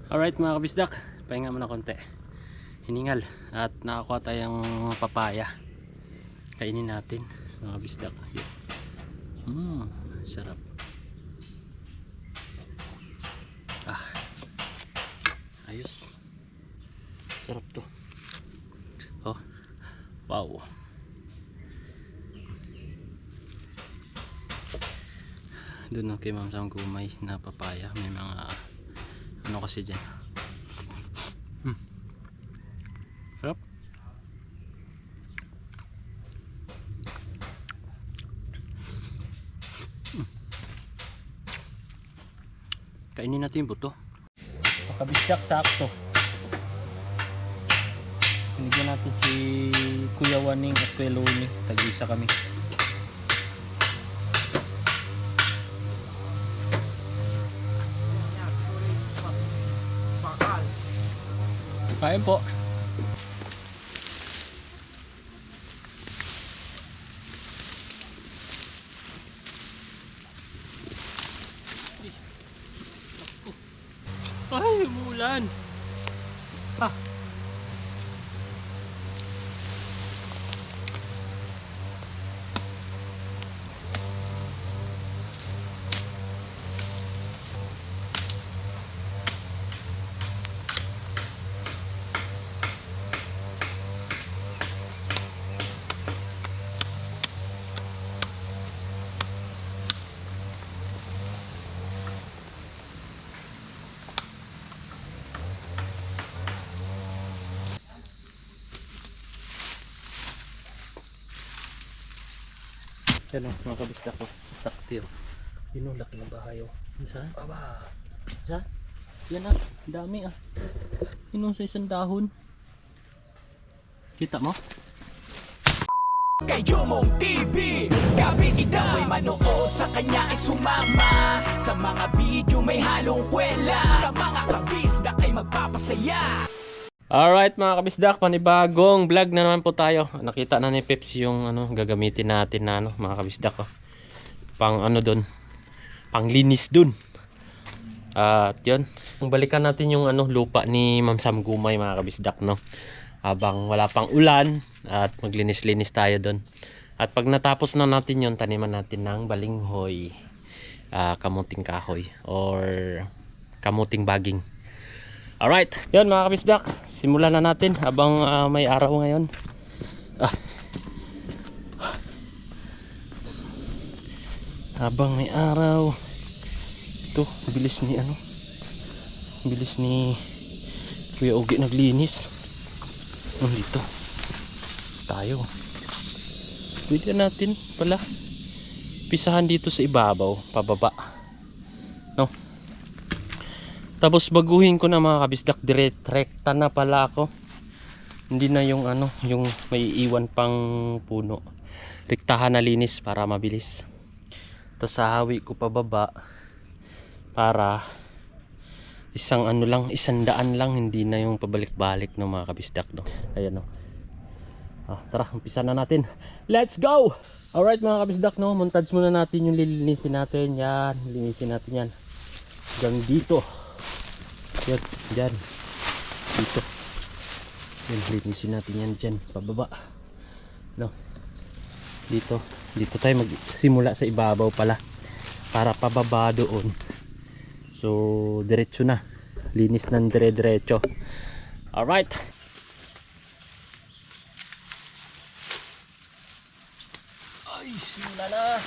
Alright mga kabisdak, pahinga muna konti. Hiningal at nakakuha tayong papaya. Kainin natin mga kabisdak. Sarap. Ayos. Sarap to. Oh, wow. Doon kay Ma'am Sam Gumay na papaya. May mga ano kasi dyan. Sarap. Kainin natin yung buto. Kabisdak sakto. Binigyan natin si Kuya Waning at Kuya Loni. Tag-isa kami. Kain po. Ay, umulan. Yan o, mga kabisdak ko. Sakti o. Yun o, laki ng bahay o. Saan? Aba. Saan? Yan na, dami ah. Yun o, sa isang dahon. Kita mo? Kay Jomong TV, kabisdak may manood, sa kanya ay sumama. Sa mga video may halong kwela, sa mga kabisdak ay magpapasaya. Alright mga kabisdak, panibagong vlog na naman po tayo. Nakita na ni Peps yung ano, gagamitin natin na ano, mga kabisdak ko. Pang ano dun, pang linis dun. At yun, balikan natin yung ano, lupa ni Ma'am Sam Gumay mga kabisdak, no. Habang wala pang ulan at maglinis-linis tayo dun. At pag natapos na natin yun, taniman natin ng balinghoy, kamuting kahoy or kamuting baging. Alright, yun mga kabisdak, simulan na natin habang may araw ngayon. Habang may araw. Ito, bilis ni ano, bilis ni Kuya Ogi naglinis. Dito tayo. Pwede natin pala pisahan dito sa ibabaw, pababa, no? Tapos baguhin ko na mga kabisdak, direkta na pala ako. Hindi na yung ano, yung may iwan pang puno. Rektahan na linis para mabilis. Tapos sahawi ko pababa para isang ano lang, 100 lang, hindi na yung pabalik-balik ng mga kabisdak, no. Ayan, no. Tara, umpisa na natin. Let's go! Alright mga kabisdak, no, montage muna natin yung lilinisin natin. Yan, linisin natin yan hanggang dito. Yan, dyan, dito. Yan, linisin natin yan dyan, pababa, no. Dito tayo magsimula sa ibabaw pala para pababa doon. So diretso na, linis ng dire-diretso. Alright, ay simula na.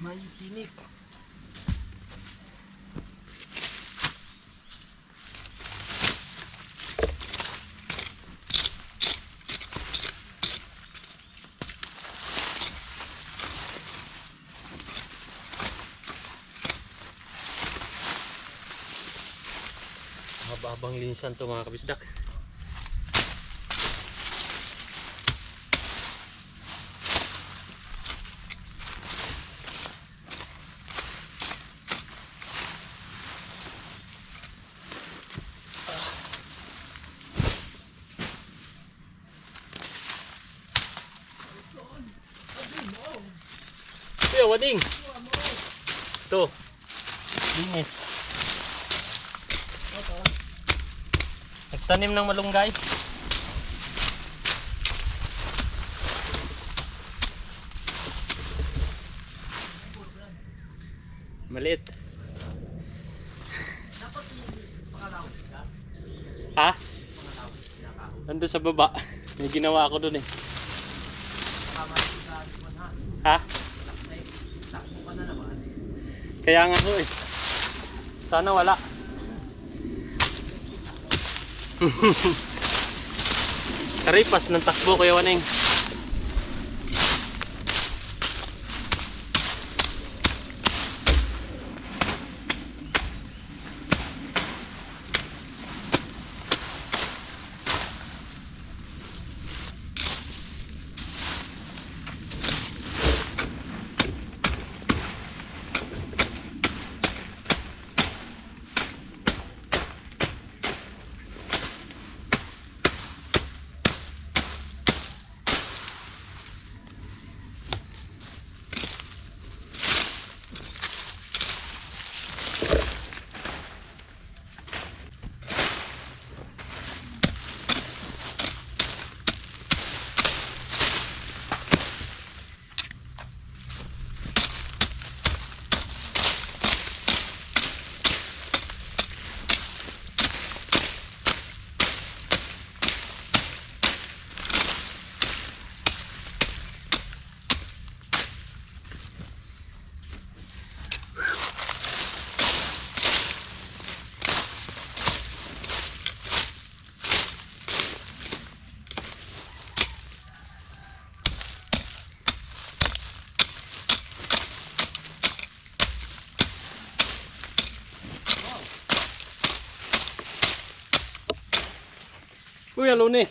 May tinik. Mababang linisan to mga kabisdak. Kuya, wading. Ito. Linis. Nagtanim ng malunggay. Maliit. Ha? Nandun sa baba. May ginawa ako dun eh. Ha? Kaya nga ho eh. Sana wala. Karipas ng takbo Kuya Waning. Kuya Luni.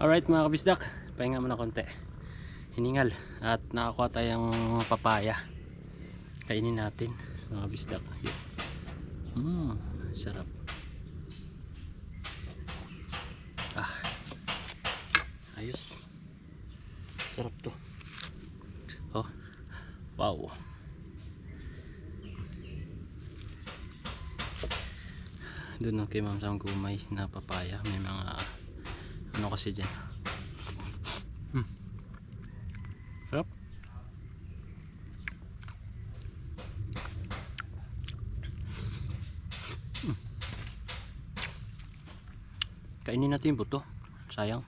Alright mga kabisdak, pahinga muna konti. Hiningal at nakakuha tayong papaya. Kainin natin mga kabisdak. Sarap. Ayos. Sarap to. Oh. Wow. Doon kay Ma'am Sang Gumay na papaya. May mga ano kasi dyan. Sarap. Kainin natin yung buto. Sayang.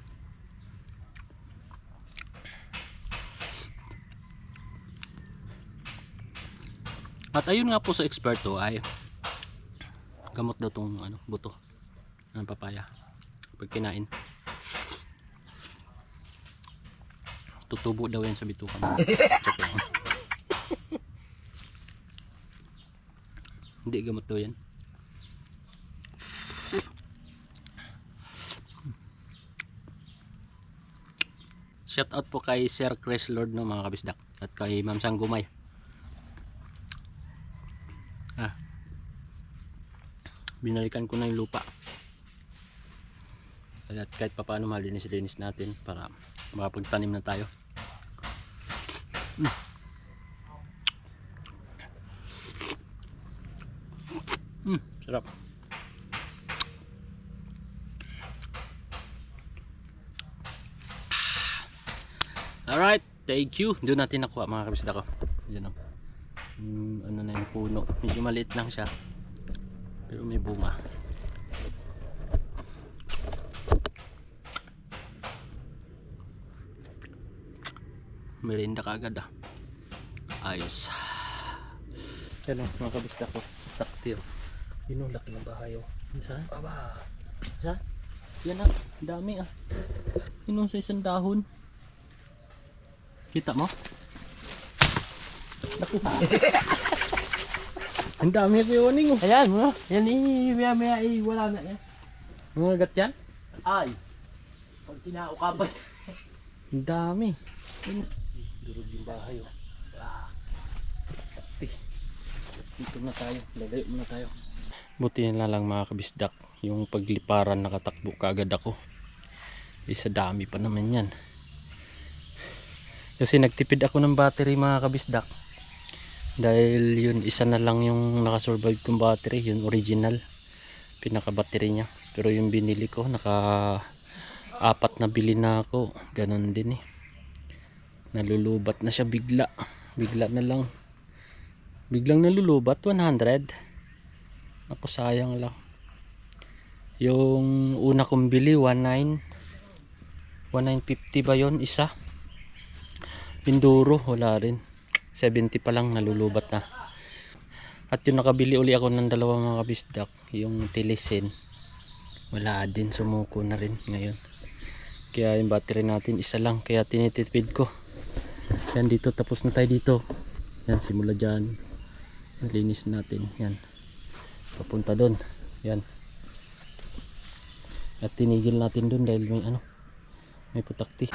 At ayun nga po sa eksperto ay gamot daw tong ano, buto ng papaya pag kinain. Tutubo daw yan sa bituka mo. Hindi gamot daw yan. Shout out po kay Sir Chris Lord no mga kabisdak at kay Ma'am Sang Gumay. Binalikan ko na yung lupa. At kahit papaano malinis-linis natin para makapagtanim na tayo. Sarap. Alright, thank you. Doon natin nakuha mga kabisda ko. Yan o. Ano na yung puno. Medyo maliit lang siya. Pero may bunga. Merinda kaagad ah. Ayos. Yan o mga kabisda ko. Taktil. Yun o, laki ng bahay o. Saan? Aba. Saan? Yan ah. Dami ah. Yun o sa isang dahon. Kita mo? Naku. Ang dami ko yung oh. Ayan mo. Yan maya wala na yan. Mga gat yan? Ay. Pag kinaukapan. Ang dami. Durog yung bahay oh. Dito na tayo. Lalayo muna tayo. Buti na lang mga kabisdak. Yung pagliparan nakatakbo kaagad ako. Isa dami pa naman yan. Kasi nagtipid ako ng battery mga kabisdak. Dahil yun isa na lang yung nakasurvive kong battery, yun original pinaka battery nya. Pero yung binili ko naka 4 na bili na ako, ganon din eh. Nalulubat na siya bigla na lang, biglang nalulubat. 100 ako, sayang lang. Yung una kong bili 1950 ba yon isa. Pinduro wala rin, 70 pa lang nalulubat na. At yung nakabili uli ako ng dalawang mga kabisdak, yung Tilisin, wala din, sumuko na rin ngayon. Kaya yung battery natin isa lang, kaya tinitipid ko. Yan dito, tapos na tayo dito. Yan simula dyan, linis natin yan papunta doon. Yan, at tinigil natin doon dahil may ano, may putakti.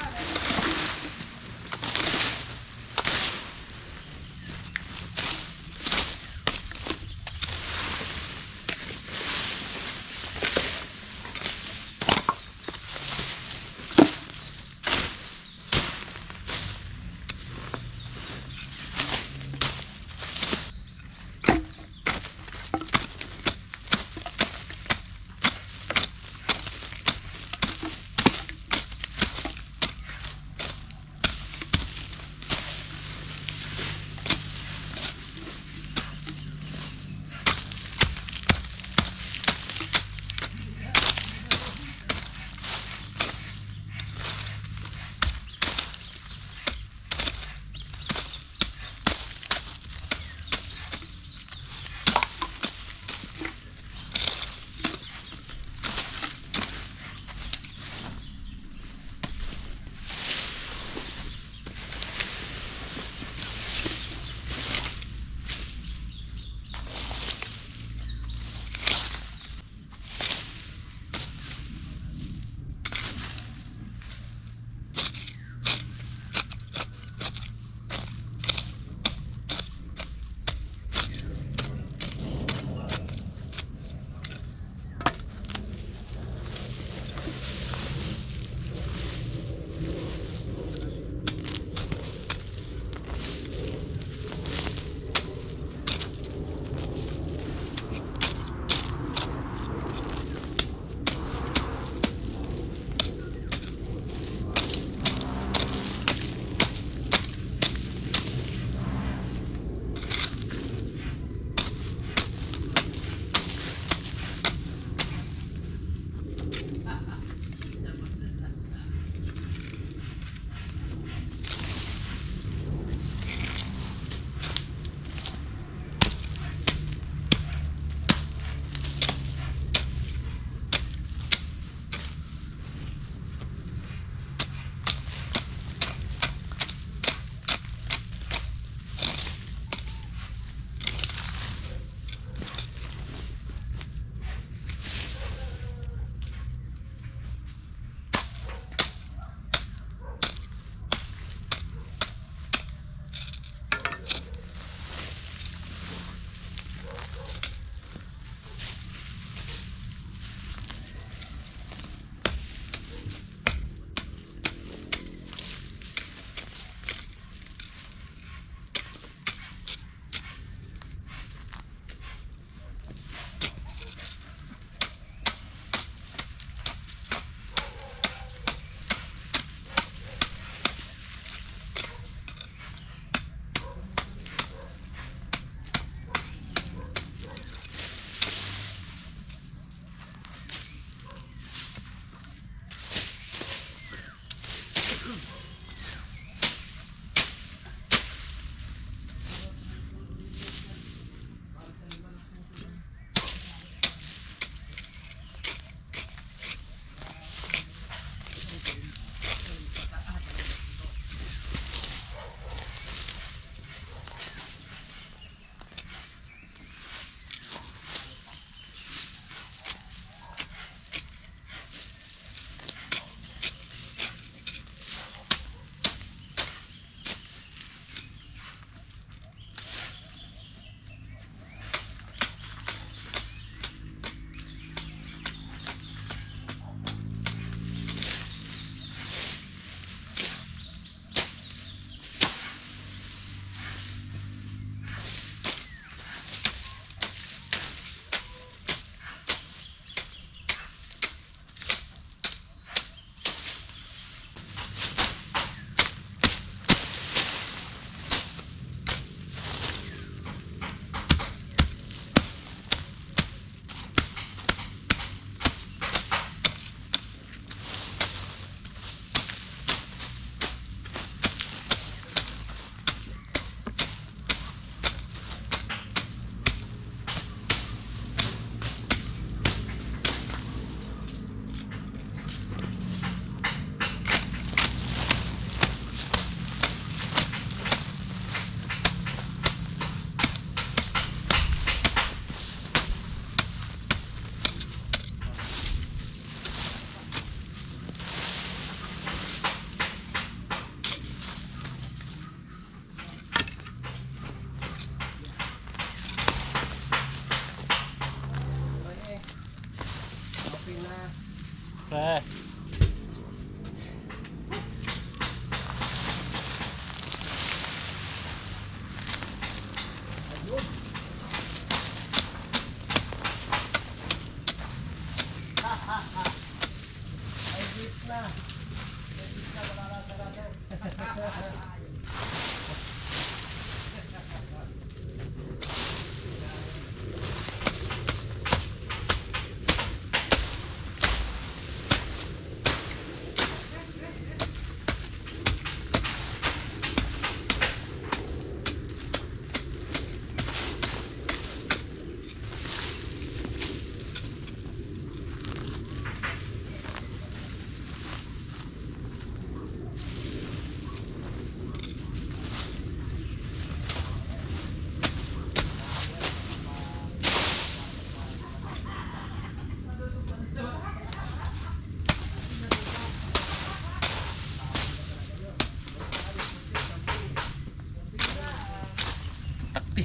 Takti.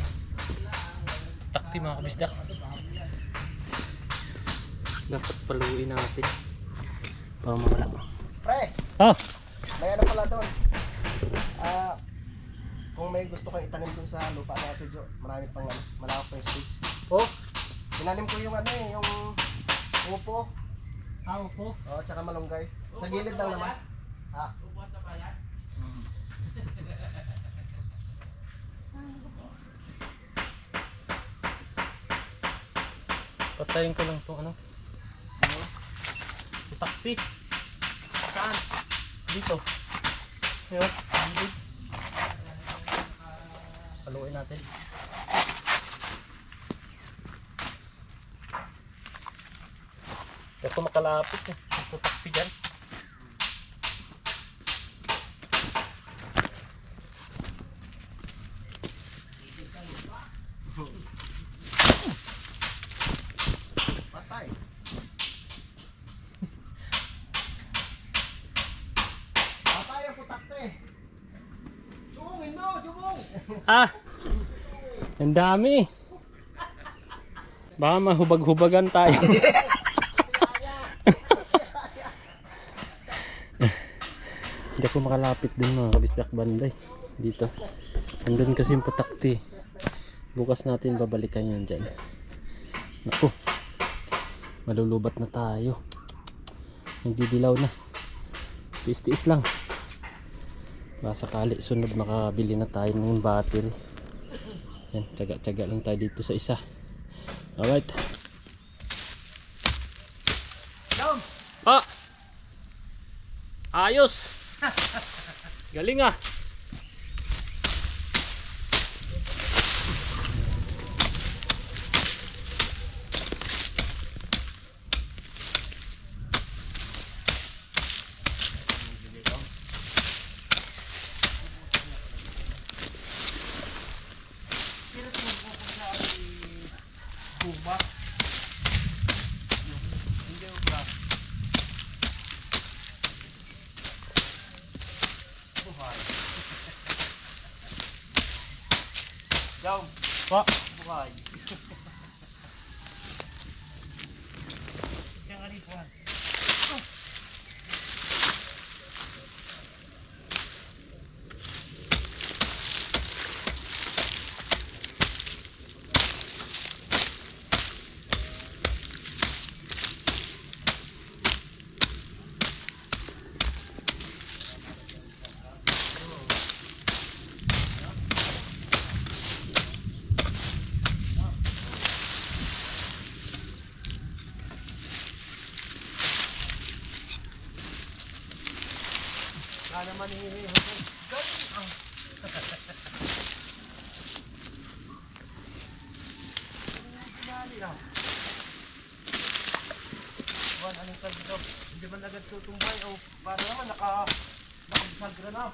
Takti mga kabisdak. Dapat paluin natin. Para mawala. Pre, Ah! may ano pala doon. Kung may gusto kang itanim doon sa lupa natin, Jo, marami pang ano, malawak pa yung space. Oh! Tinanim ko yung ano eh, yung upo. Upo. Oo, tsaka malunggay. Sa gilid lang naman. Ha? Patayin ko lang itong ano. Takti. Saan? Dito. Ayun. Dito. Paluin natin. Ito makalapit eh. Ito takti dyan. Patay. Patay ang putakte. Jumungin mo, jumong! Ah! Ang dami. Baka mahubag-hubagan tayo. Hindi ako makalapit din mga kabisdak banday. Dito. Andun kasi yung patakti. Bukas natin babalikan yan dyan. Naku. Malulubat na tayo. Nagdidilaw na. Tiis-tiis lang. Baka sakali sunod makabili na tayo ng battery. Yan, tsaga-tsaga lang tayo dito sa isa. Alright. Ah! Ayos! Galing ah! Pak, buhay. Yang alipuan. Naman hihingi. Buwan, anong tag dito? Hindi man agad tutumbay o para naman nakabisagra na.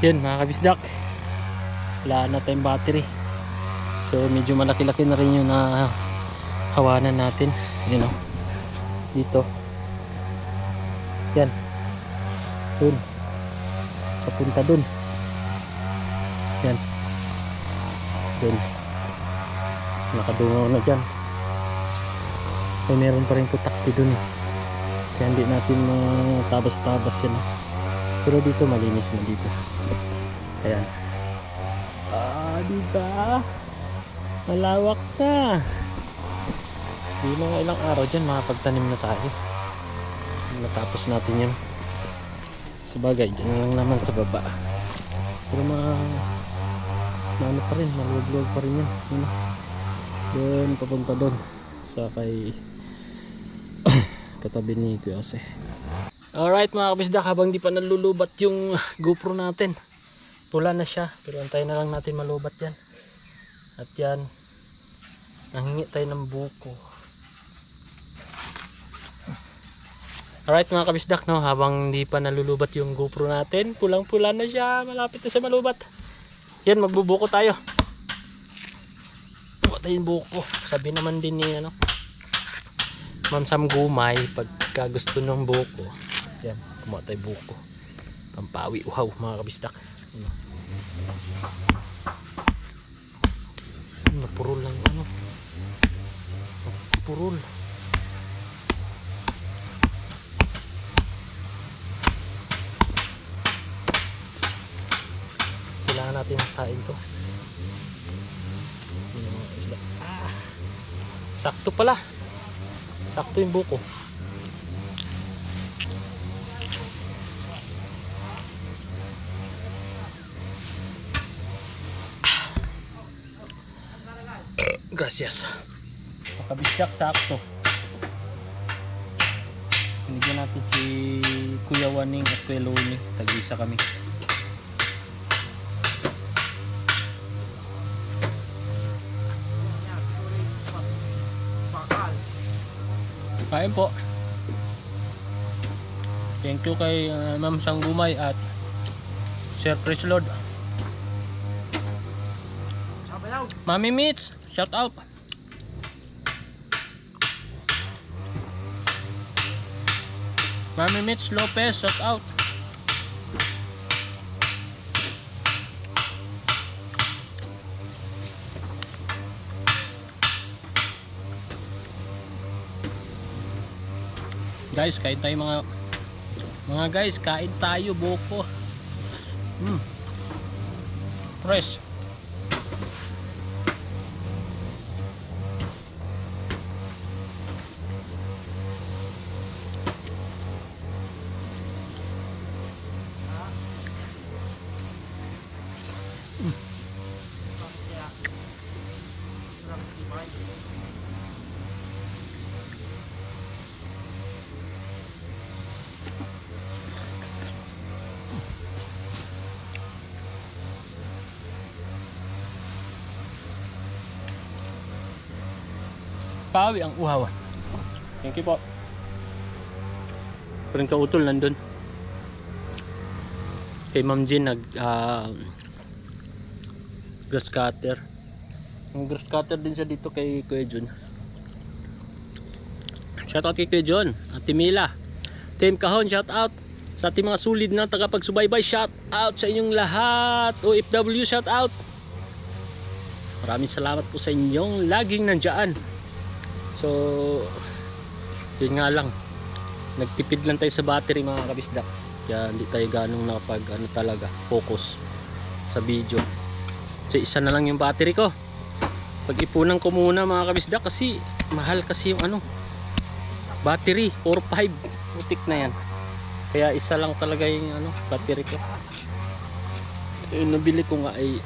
Yan mga kabisdak, wala na tayong battery, so medyo malaki-laki na rin yung hawanan natin. Yun o, dito yan, dun papunta dun, yan dun, nakadungaw na dyan. So meron pa rin putakti dun eh, kaya hindi natin tabas-tabas yan. Pero dito malinis na dito. Ayan. Diba? Malawak na. Di mga ilang araw dyan makapagtanim na tayo. Natapos natin yun. Sabagay, dyan lang naman sa baba. Pero ano pa rin, maluwag-luwag pa rin yun. Doon, papunta doon. Sa kay katabi ni Kuya Jose. Alright mga kabisdak, habang di pa nalulubat yung GoPro natin, pula na siya, pero antayin na lang natin malubat yan. At yan, nanghingi tayo ng buko. Alright mga kabisdak, no, habang di pa nalulubat yung GoPro natin, pulang-pula na siya, malapit na siya malubat. Yan, magbubuko tayo. Buko tayo yung buko. Sabi naman din ni Ma'am Sam Gumay, pagka gusto ng buko, yan, kumuha tayo buko. Pampawi, uhaw mga kabisdak. Napurol lang napurol. Kailangan natin hasain to. Sakto pala, sakto yung buko. Gracias. Makabisyak, sakto. Binigyan natin si Kuya Waning at Kuya Loni. Tag-isa kami. Kain po. Thank you kay Ma'am Sang Gumay at Sir Praise Lord. Mami Mitch, shout out. Mami Mitch Lopez, shout out. Guys, kain tayo mga guys, kain tayo buko. Fresh. Pawi ang uhaw. Thank you po. Parang kautol nandun. Kay Ma'am Jean nag grass cutter. Ang grass cutter din siya dito kay Kuya Jun. Shout out kay Kuya Jun, Ate Mila, Team Kahon, shout out sa ating mga sulid na tagapagsubaybay, shout out sa inyong lahat. OFW, shout out. Maraming salamat po sa inyong laging nandiyan. So yun nga lang, nagtipid lang tayo sa battery mga kabisdak, kaya hindi tayo ganong nakapag talaga focus sa video. So isa na lang yung battery ko. Pag-ipunan ko muna mga kabisdak kasi mahal kasi yung battery 4.5, utik na yan, kaya isa lang talaga yung battery ko. Yung nabili ko nga ay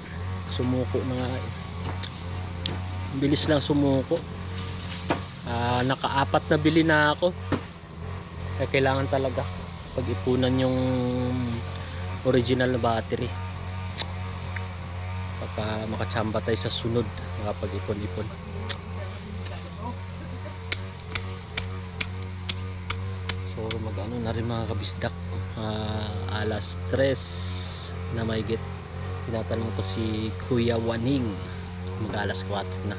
sumuko na nga bilis lang sumuko. Naka-4 na bili na ako, kaya kailangan talaga pag-ipunan yung original na battery baka makachamba tayo sa sunod makapag-ipon-ipon. So mag-ano na rin mga kabisdak, alas 3 na mahigit. Tinatanong ko si Kuya Waning, mag alas 4 na.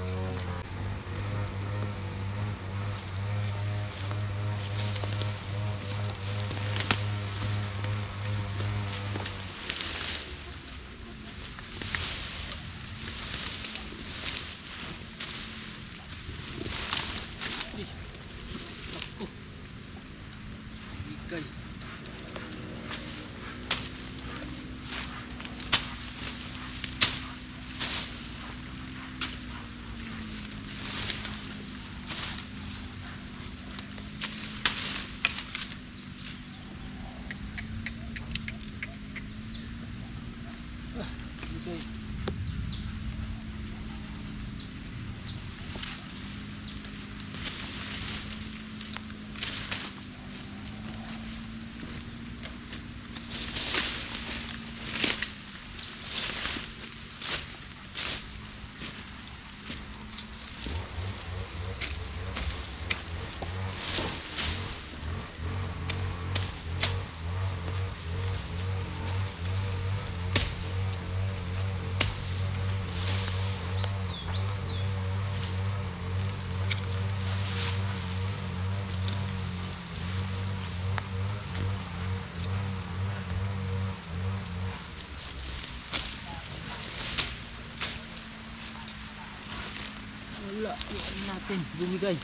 Wala, yan natin bumigay.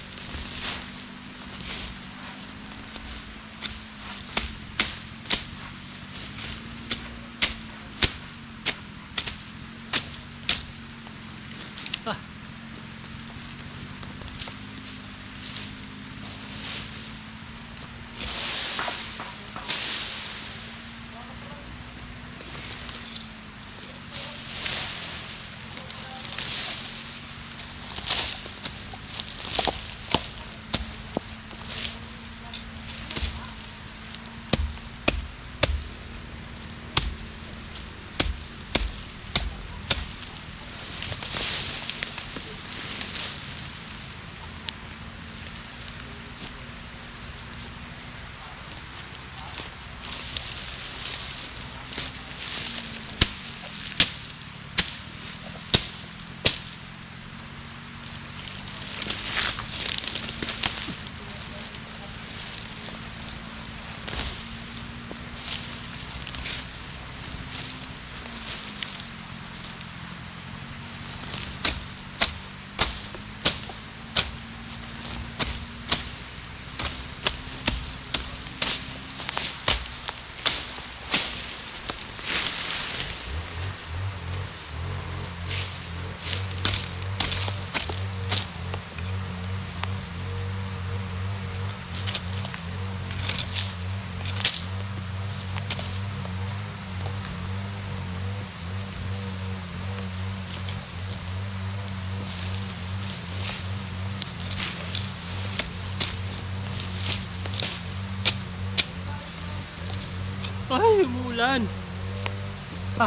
Ay, umulan. Ah.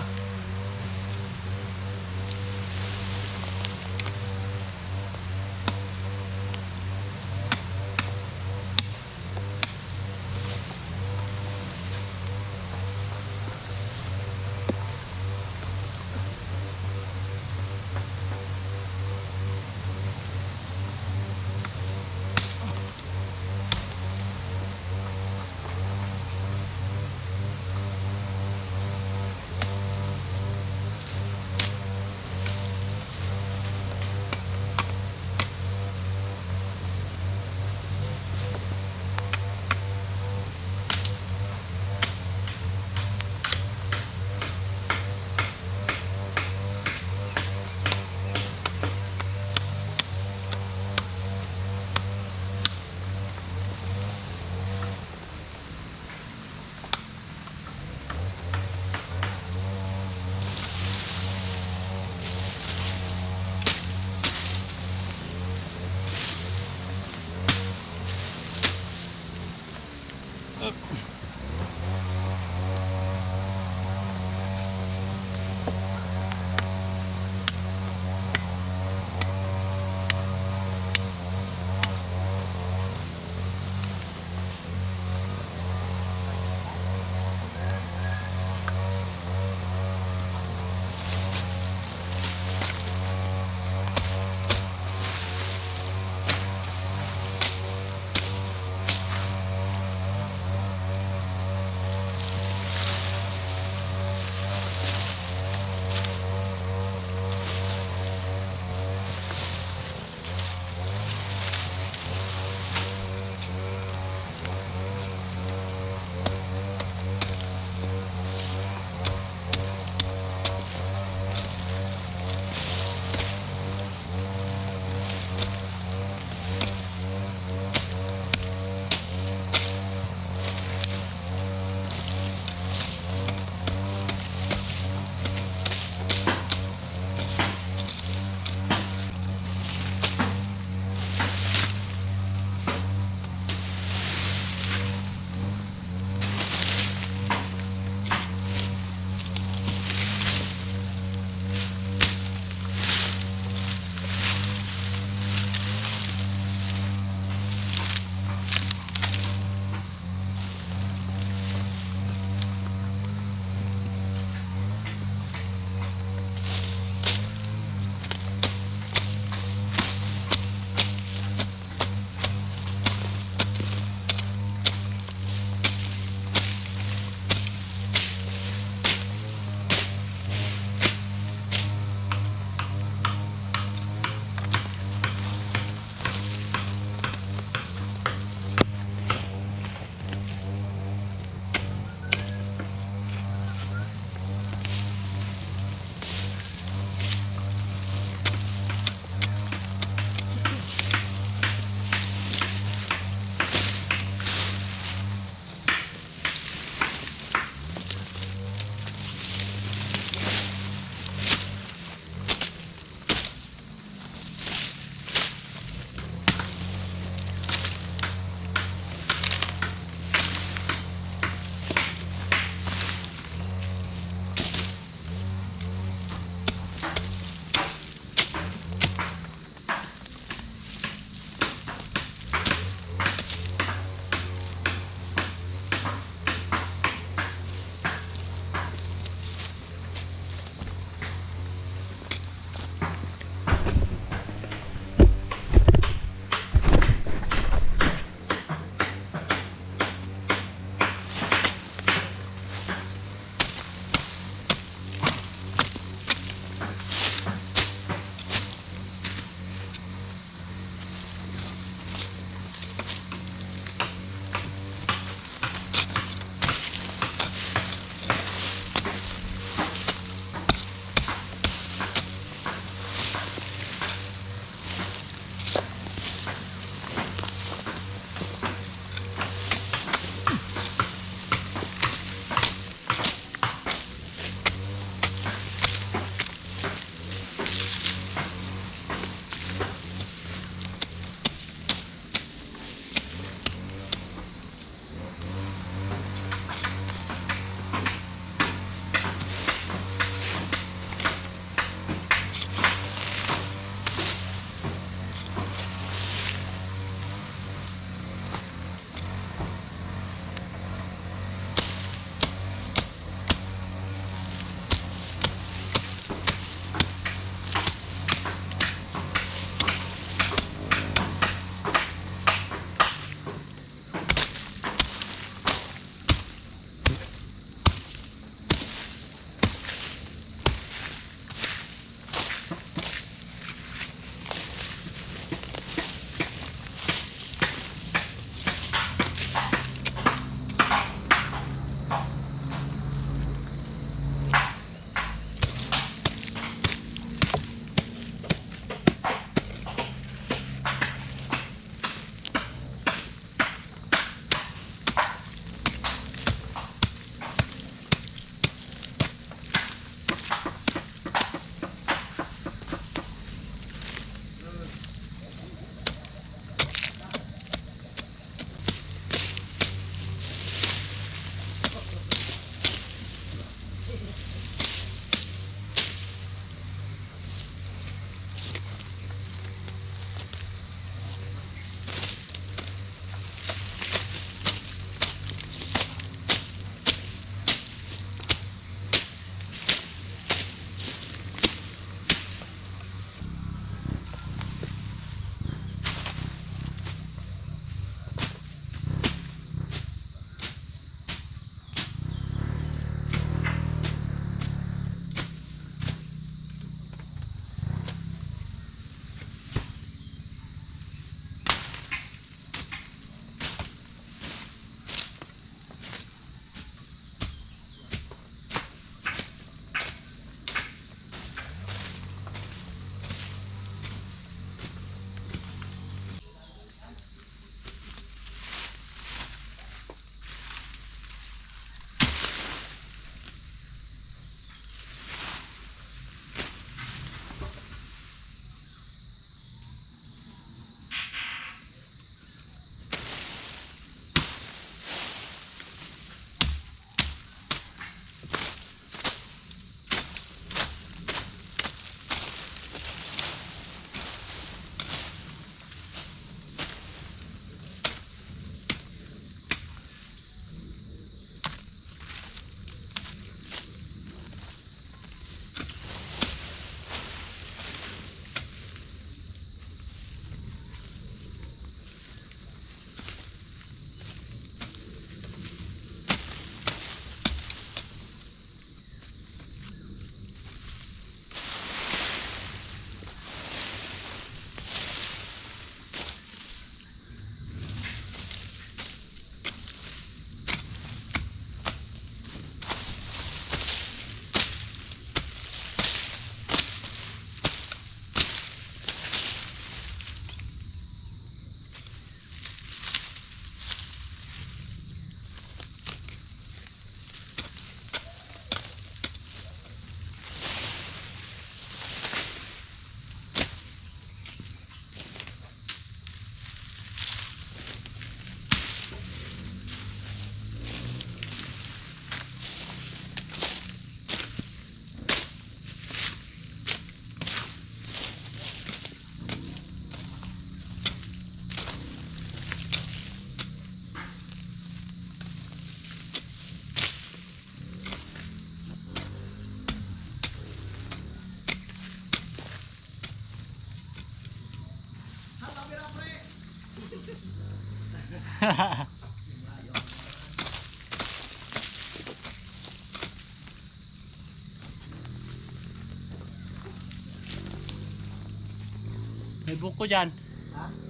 May buko dyan.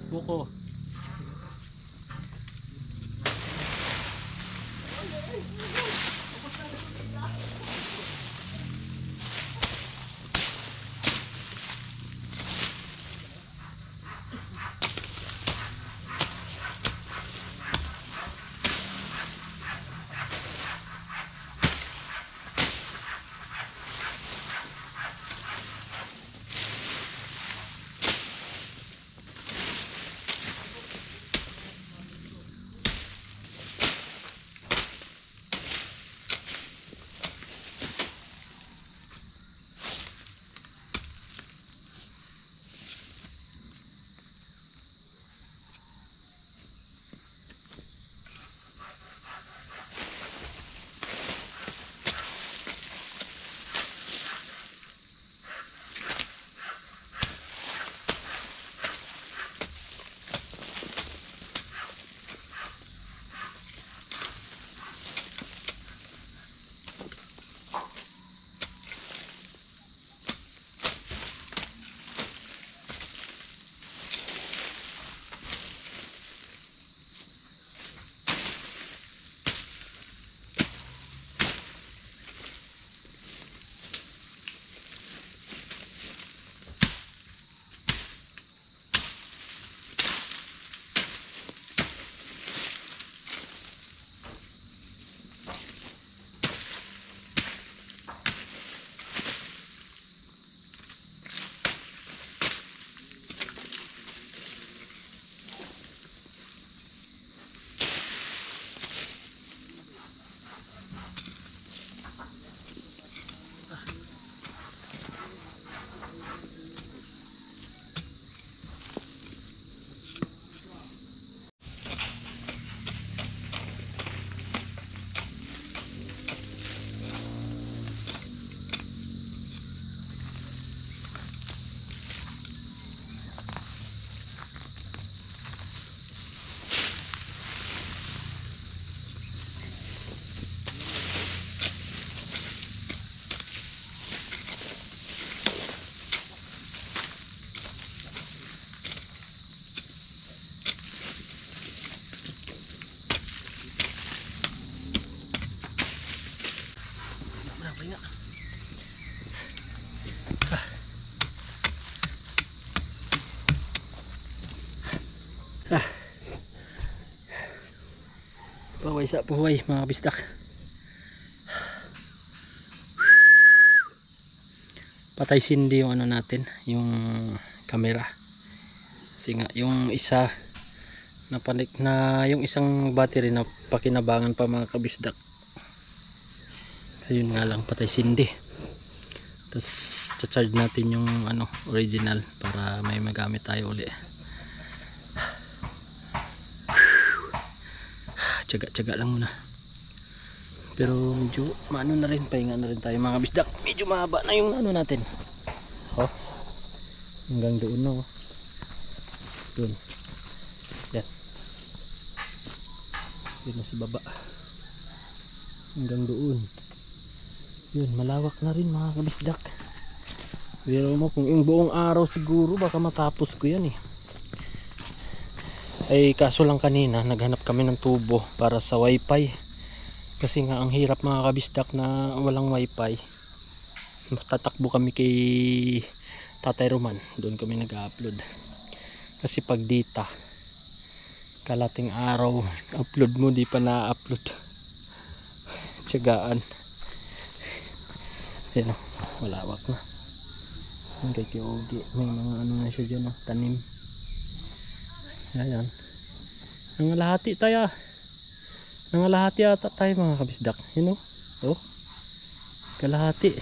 Buko. Paway sa paway mga kabisdak. Patay sindi yung ano natin, yung camera. Kasi nga yung isa napanik na, yung isang battery na pakinabangan pa mga kabisdak. Ayun nga lang, patay sindi. Tapos charge natin yung ano original para may magamit tayo uli. Tsaga-tsaga lang muna. Pero medyo maano na rin, pahinga na rin tayo mga kabisdak. Medyo mahaba na yung ano natin. Oh. Hanggang doon na oh. Doon. Yan. Yun na sa baba. Hanggang doon. Yun, malawak na rin mga kabisdak. Pero mo kung yung buong araw siguro baka matapos ko yan eh. Ay kaso lang kanina naghanap kami ng tubo para sa wifi. Kasi nga ang hirap mga kabisdak na walang wifi. Tatakbo kami kay Tatay Roman. Doon kami nag-upload. Kasi pag dita kalating araw upload mo di pa na-upload. Tiyagaan. Yan o, malawak na. Yung kay Kyogi, may mga ano na siya dyan, tanim. Ayan. Nangalahati tayo. Nangalahati ata tayo mga kabisdak. Yun o. Oh. Kalahati.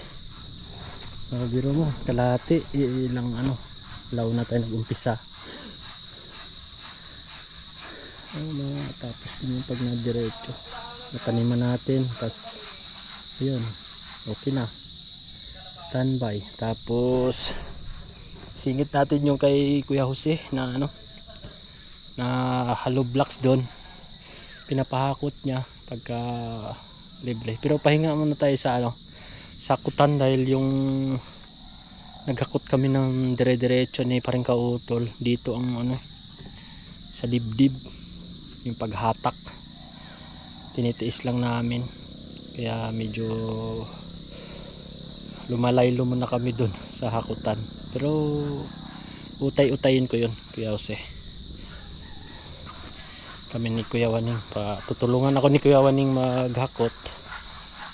Biro mo, kalahati. Ilang ano, law na tayo nag-umpisa. Tapos din yung pag na-diretso. Nataniman natin. Tapos, ayun. Okay na. Standby. Tapos singit natin yung kay Kuya Jose na ano na hollow blocks doon. Pinapahakot niya pagka libre. Pero pahinga muna tayo sa sa kutan dahil yung naghakot kami ng dire-diretso ni parang kautol dito ang sa dibdib, yung paghatak tinitiis lang namin, kaya medyo lumalaylo muna kami dun sa hakutan. Pero utay-utayin ko yun, Kuya Jose. Kami ni Kuya Waning, tutulungan ako ni Kuya Waning maghakot,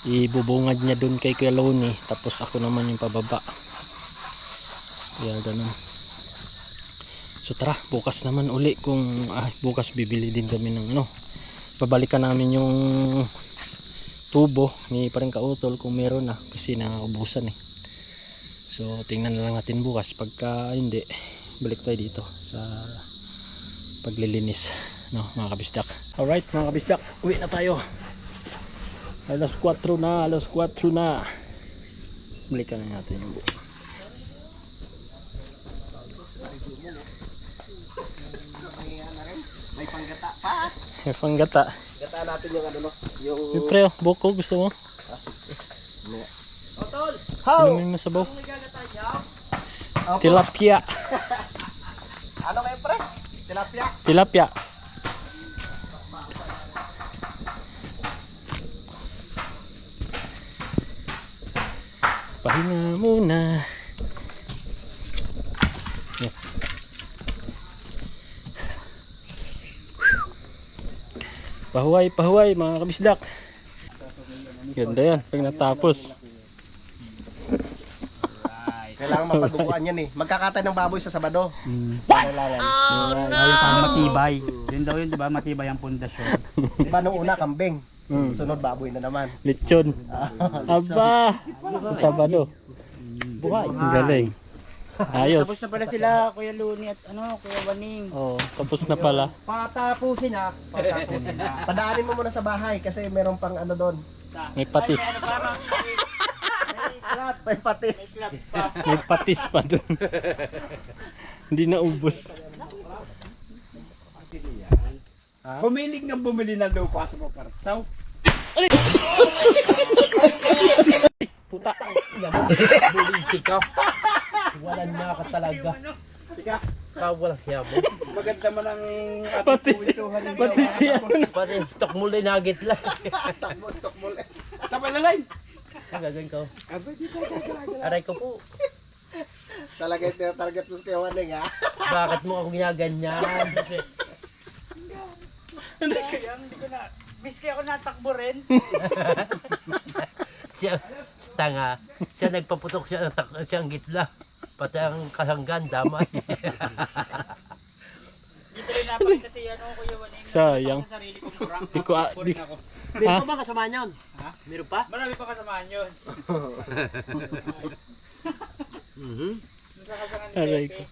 ibubungad niya dun kay Kuya Loni, tapos ako naman yung pababa, kaya ganun. So tara, bukas naman uli kung bukas bibili din kami ng babalikan namin yung tubo ni parang kautol kung meron na, kasi naubusan so tingnan na lang natin bukas. Pagka hindi, balik tayo dito sa paglilinis, mga kabisdak. Alright mga kabisdak, uwi na tayo. Alas 4 na. Balikan na natin yung buo. May panggata pa. May panggata. Gataan natin yung yung... Siyempre, buko gusto mo? Otol! Inumin mo sabaw. Tilapia. Ano kayo pre? Tilapia? Tilapia. Pahinga muna. Pahuway mga kabisdak. Ganda yan pag natapos. Kailangan mapadukuan yan Magkakatay ng baboy sa Sabado. Matibay. Yun daw yun, diba? Matibay ang pundasyon. Diba nung una kambing? Sunod baboy na naman. Lechon. Aba! Sa Sabado. Buhay. Ang galing. Ayos. Tapos na pala sila, Kuya Luni at Kuya Waning. Oh, tapos na pala. Patapusin na. Padaanin mo muna sa bahay kasi meron pang doon. May patis. May patis. May patis pa doon. Hindi na ubos. Bumilig ng bumili ng lupa sa Makartaw. Puta. Bulig ka. Walang niya ka talaga. Walang hiya mo. Maganda man ang Patis. Patis siya. Pati stock muli nugget lang. Stock muli. Tapay na line. Ang gagawin ko. Aray ko po. Talaga yung target mo sa kayo Waning Bakit mo ako ginaganyan? Hindi ko na. Miski ako natakbo rin. Siya, tanga. Siya nagpaputok siyang gitla. Pati ang kasanggan, damay. Dito rin napas kasi Kuya Waning. Sayang. Sa sarili kong kurang. Di ko Meron pa ba kasama yun? Ha? Meron pa? Marami pa kasamaan yun. Nasa kasangan ni Aray Pepe.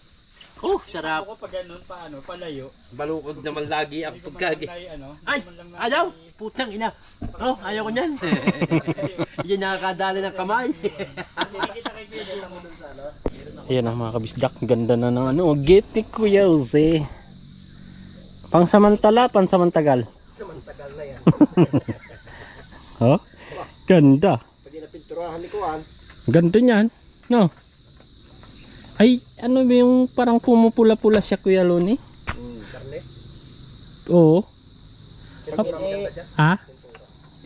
Oh, sarap. Ako pag ganun, palayo. Balukod naman lagi ang pagkagi. Ay, Ay, ayaw! Putang ina. Oh, ayaw ko niyan. Yan nakakadali ng kamay. Ayan ang mga kabisdak. Ganda na ng giti Kuya Jose. Pansamantagal. Samantagal na yan. Oh? Ganda. Pag napinturahan ni Kuan. Ganda niyan. No? Ay, ano ba yung parang pumupula-pula siya Kuya Loni? Karnes. Oo. Ha?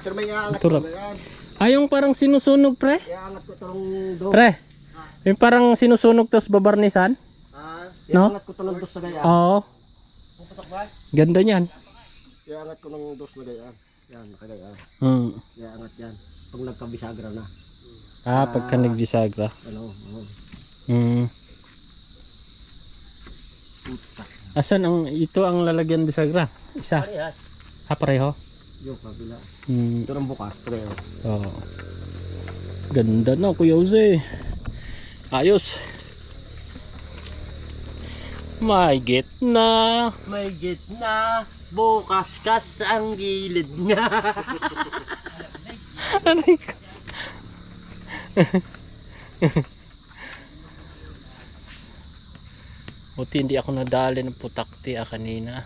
Pero may aangat Turap. ko na yan. Ay, yung parang sinusunog pre? Iaangat ko itong do. Pre? Yung parang sinusunog tapos babarnisan? No? Iaangat ko itong dos na gayaan. Oo. Ganda niyan. Iaangat ko ng dos na gayaan. Yan, nakagayaan. Iaangat yan. Pag nagkabisagra na. Pagka nagbisagra. Asan ito ang lalagyan bisagra? Isa? Parehas. Pareho? Yung kabila. Hmm. Ito rin bukas, pero. Oh. Ganda na Kuya Jose. Ayos. May gitna. May gitna. Bukas-kas ang gilid niya. Aray ko. Buti hindi ako nadali ng putakti kanina.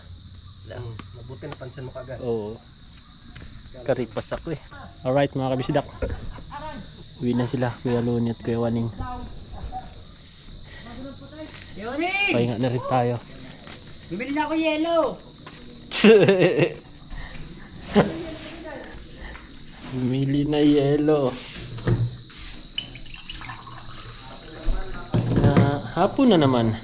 Mabuti napansin mo kagad. Oo. Karipas ako eh. Alright mga kabisdak. Uwi na sila, Kuya Luni at Kuya Waning. Pahinga na rin tayo. Bumili na ako yelo. Bumili na yelo. Hapon na naman.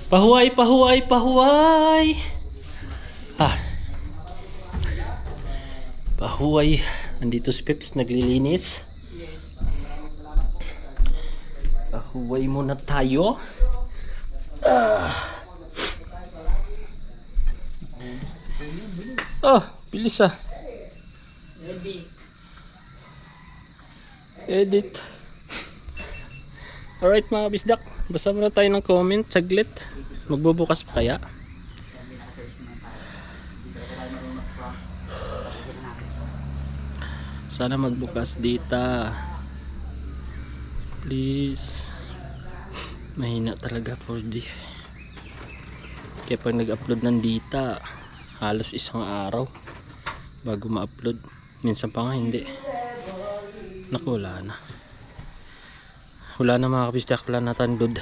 Pahuway, pahuway, pahuway. Pahuway. Andito si Peps naglilinis. Pahuway muna tayo. Bilis Edit. Alright mga bisdak, basa muna tayo ng comment saglit. Magbubukas pa kaya? Sana magbukas dita. Please. Mahina talaga 4G. Kaya pag nag-upload ng dita, halos isang araw bago ma-upload. Minsan pa nga hindi. Naku, wala na. Wala na mga kabisdak, wala na tandod.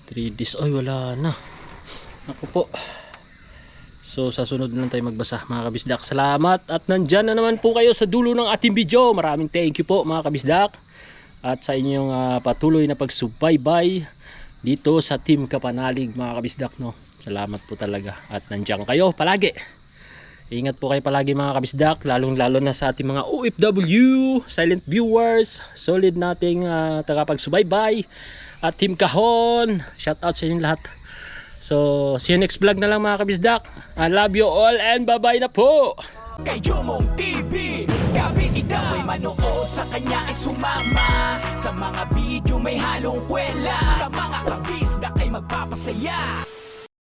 3 days, ay wala na. Naku po. So sa sunod na lang tayo magbasa mga kabisdak. Salamat at nandyan na naman po kayo sa dulo ng ating video. Maraming thank you po mga kabisdak. At sa inyong patuloy na pagsubaybay dito sa Team Kapanalig mga kabisdak, no. Salamat po talaga at nandyan kayo palagi. Ingat po kayo palagi mga kabisdak, lalong lalo na sa ating mga OFW, silent viewers, solid nating tagapagsubaybay at Team Kahon. Shout out sa inyo lahat. So see you next vlog na lang mga kabisdak. I love you all and bye bye na po. Kay Jomong TV, kabisda may manood, sa kanya ay sumama. Sa mga video may halong kwela, sa mga kabisda ay magpapasaya.